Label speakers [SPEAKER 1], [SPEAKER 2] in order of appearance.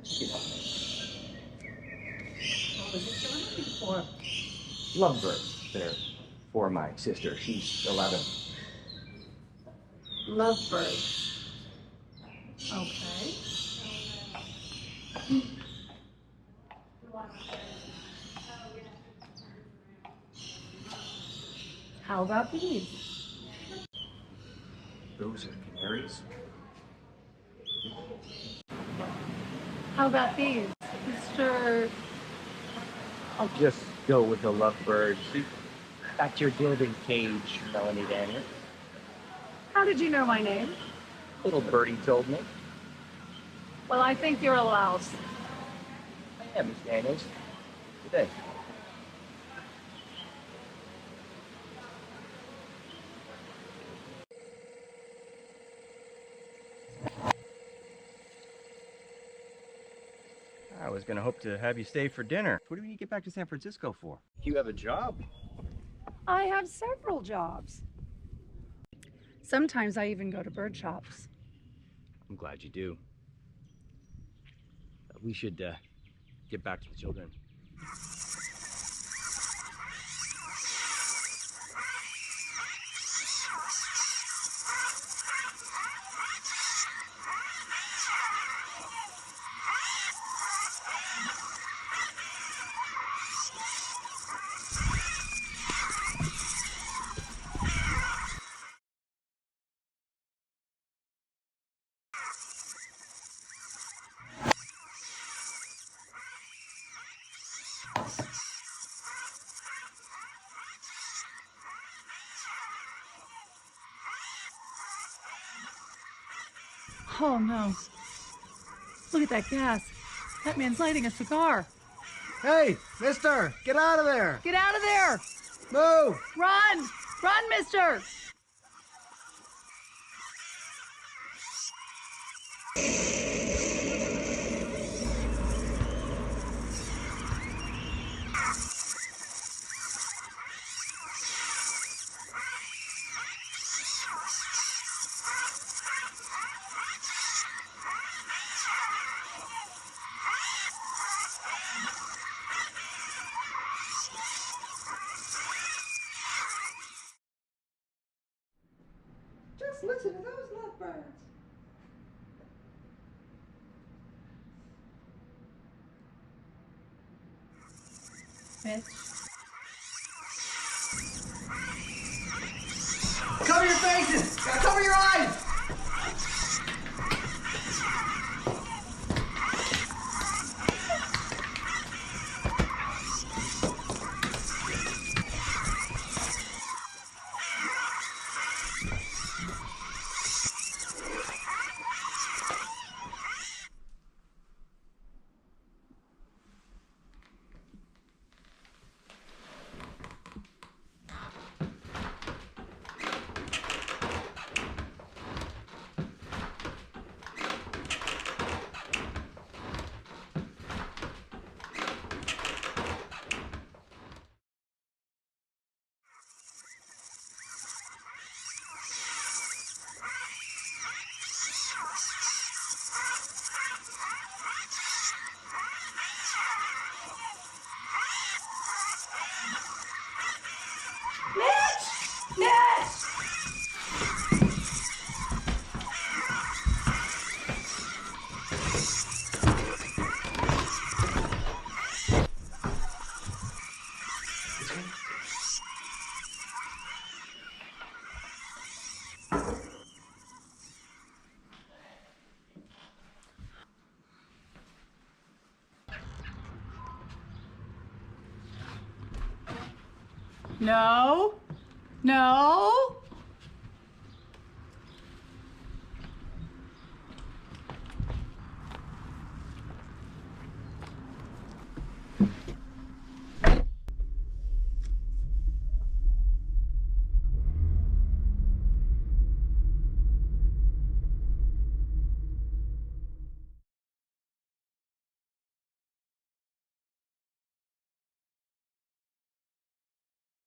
[SPEAKER 1] You know,
[SPEAKER 2] What was it you're looking for?
[SPEAKER 1] lovebirds. They're for my sister. She's a lot of.
[SPEAKER 2] Lovebirds. Okay. How about these?
[SPEAKER 1] Those are canaries.
[SPEAKER 2] How about these, Mr.
[SPEAKER 1] I'll just go with the lovebirds. Back to your gilding cage, Melanie Daniel.
[SPEAKER 2] How did you know my name?
[SPEAKER 1] Little birdie told me.
[SPEAKER 2] Well, I think you're a louse.
[SPEAKER 1] I am, Miss Daniels. Today. I was gonna hope to have you stay for dinner. What do you get back to San Francisco for? You have a job?
[SPEAKER 2] I have several jobs. Sometimes I even go to bird shops.
[SPEAKER 1] I'm glad you do. We should get back to the children.
[SPEAKER 2] Oh no. Look at that gas. That man's lighting a cigar.
[SPEAKER 3] Hey, mister, get out of there!
[SPEAKER 2] Get out of there!
[SPEAKER 3] Move!
[SPEAKER 2] Run! Run, mister!
[SPEAKER 4] Just listen to those lovebirds.
[SPEAKER 2] Mitch.
[SPEAKER 3] Cover your faces! Cover your eyes!
[SPEAKER 2] Mitch! Mitch! No. No.